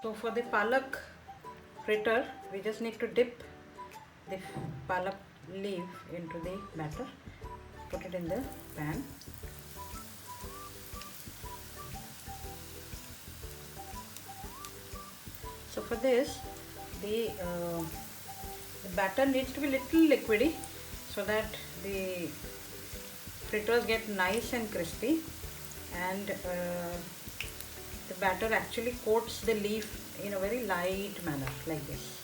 So for the palak fritter, we just need to dip the palak leaf into the batter, put it in the pan. So for this, the batter needs to be little liquidy so that the fritters get nice and crispy, and the batter actually coats the leaf in a very light manner like this.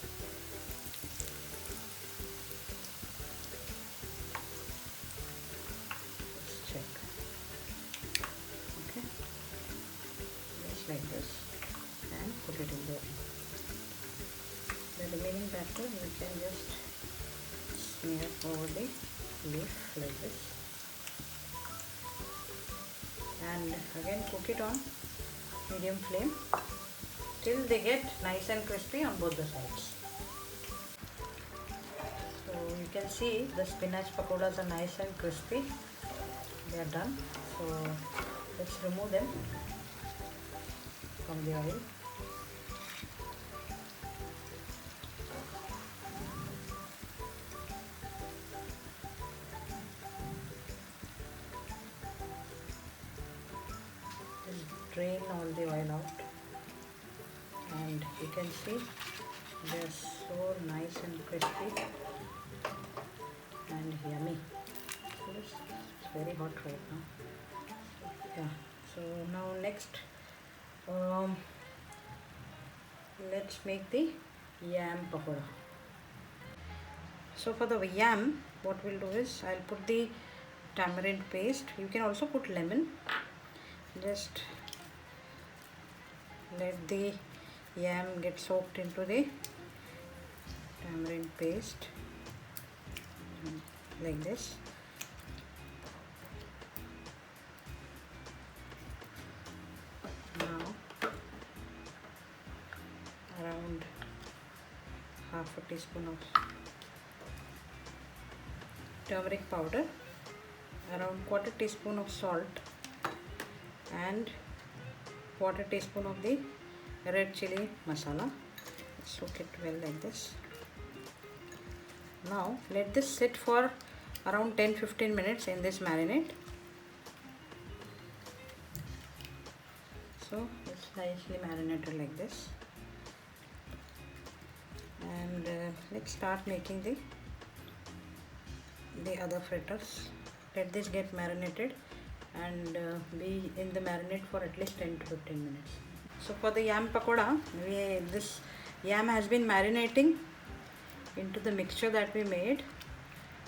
Let's check. Okay, just like this, and put it in there. The remaining batter you can just smear over the leaf like this, and again cook it on medium flame till they get nice and crispy on both the sides. So you can see the spinach pakodas are nice and crispy. They are done. So let's remove them from the oil. Drain all the oil out, and you can see they are so nice and crispy and yummy. So it's very hot right now. Yeah. So now next, let's make the yam pakoda. So for the yam, what we'll do is I'll put the tamarind paste. You can also put lemon. Just let the yam get soaked into the tamarind paste like this. Now around half a teaspoon of turmeric powder, around quarter teaspoon of salt, and quarter teaspoon of the red chili masala. Soak it well like this. Now let this sit for around 10-15 minutes in this marinade. So it's nicely marinated like this, and let's start making the other fritters. Let this get marinated and be in the marinade for at least 10-15 minutes. So for the yam pakoda, this yam has been marinating into the mixture that we made,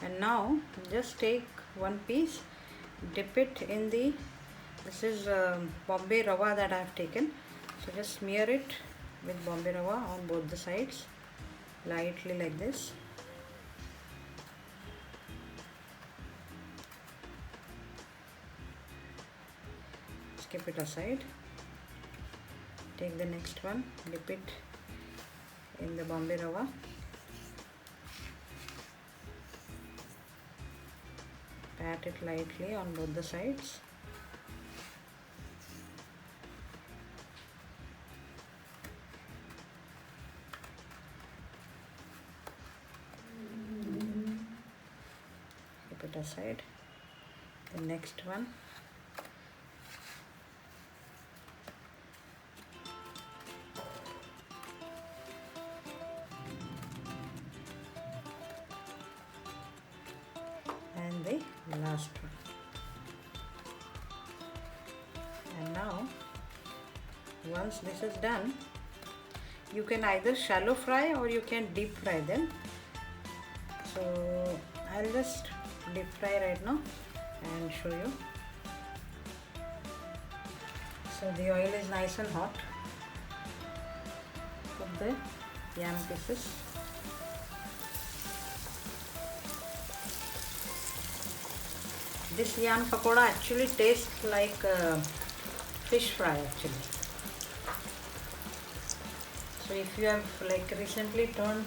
and now just take one piece, dip it in the, this is Bombay Rava that I have taken, so just smear it with Bombay Rava on both the sides lightly like this. Keep it aside. Take the next one, dip it in the Bombay Rava, pat it lightly on both the sides. Keep it aside. The next one, and the last one. And now once this is done, you can either shallow fry or you can deep fry them. So I'll just deep fry right now and show you. So the oil is nice and hot. Put the yam pieces. This yam pakoda actually tastes like fish fry actually. So if you have like recently turned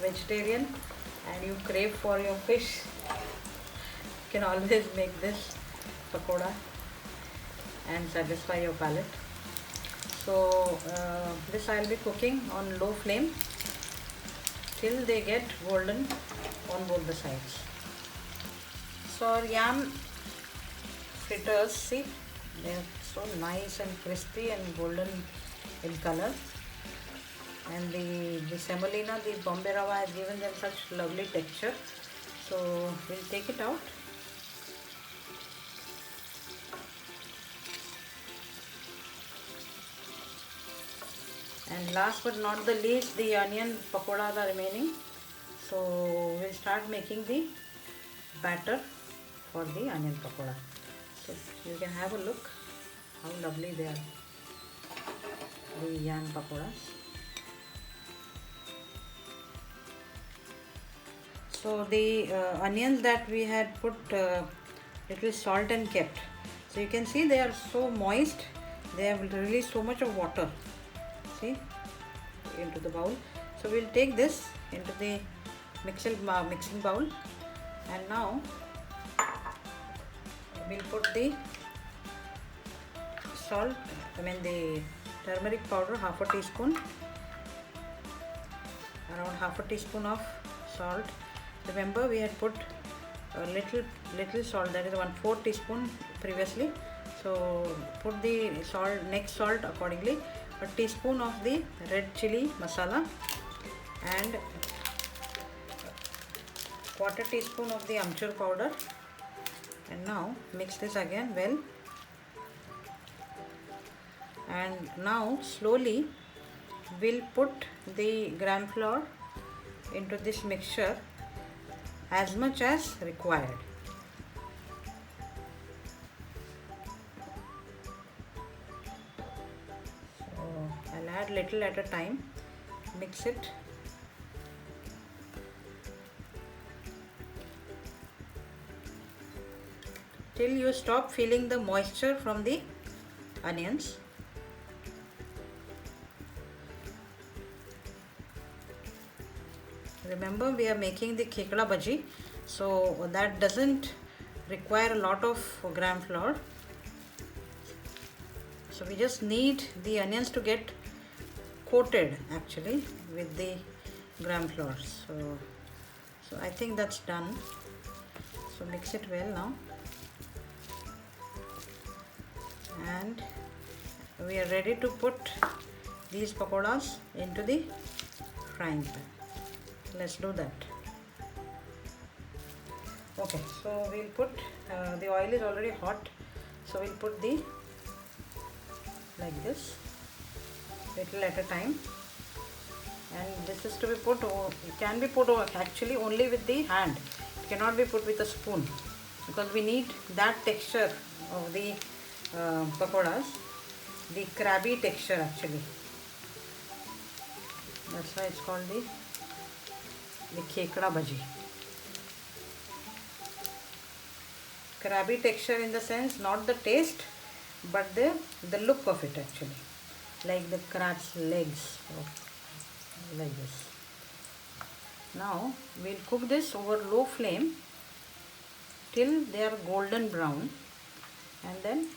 vegetarian and you crave for your fish, you can always make this pakoda and satisfy your palate. So this I will be cooking on low flame till they get golden on both the sides. So our yam fritters, see, they are so nice and crispy and golden in color. And the semolina, the Bombay Rava has given them such lovely texture. So we'll take it out. And last but not the least, the onion pakodas are remaining. So we'll start making the batter for the onion pakoda. So you can have a look how lovely they are, the yam pakodas. So the onions that we had put little salt and kept. So you can see they are so moist. They have released so much of water. See, into the bowl. So we'll take this into the mixing bowl, and now we'll put the salt. The turmeric powder, half a teaspoon. Around half a teaspoon of salt. Remember, we had put a little salt, that is 1/4 teaspoon previously. So put the next salt accordingly. A teaspoon of the red chili masala and quarter teaspoon of the amchur powder. And now mix this again well. And now slowly we'll put the gram flour into this mixture as much as required. So I'll add little at a time, mix it. Till you stop feeling the moisture from the onions. Remember, we are making the khekda bhaji, so that doesn't require a lot of gram flour. So we just need the onions to get coated actually with the gram flour. So I think that's done. So mix it well now. And we are ready to put these pakodas into the frying pan. Let's do that. Okay, so we'll put the oil is already hot, so we'll put the like this, little at a time. And this is to be put, it can be put actually only with the hand. It cannot be put with a spoon, because we need that texture of the pakodas, the crabby texture actually. That's why it's called the khekda bhaji. Crabby texture in the sense, not the taste, but the look of it actually, like the crab's legs, like this. Now we'll cook this over low flame till they are golden brown, and then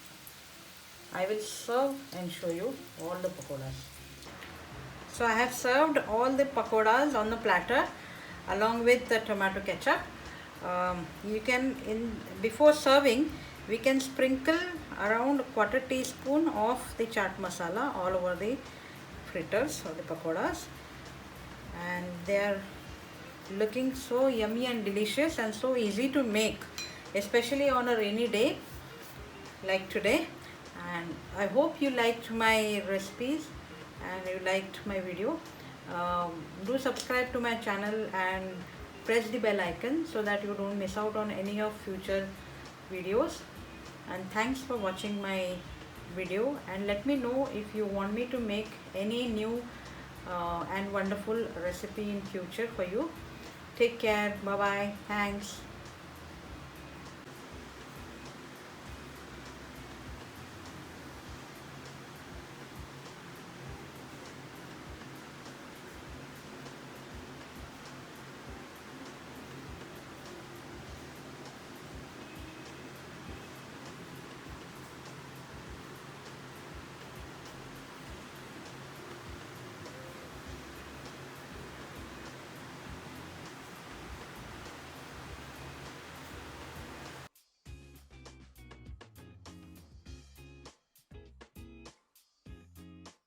I will serve and show you all the pakodas. So I have served all the pakodas on the platter along with the tomato ketchup. You can, before serving, we can sprinkle around quarter teaspoon of the chaat masala all over the fritters or the pakodas, and they are looking so yummy and delicious and so easy to make, especially on a rainy day like today. And I hope you liked my recipes and you liked my video. Do subscribe to my channel and press the bell icon so that you don't miss out on any of future videos. And thanks for watching my video, and let me know if you want me to make any new and wonderful recipe in future for you. Take care. Bye bye. Thanks.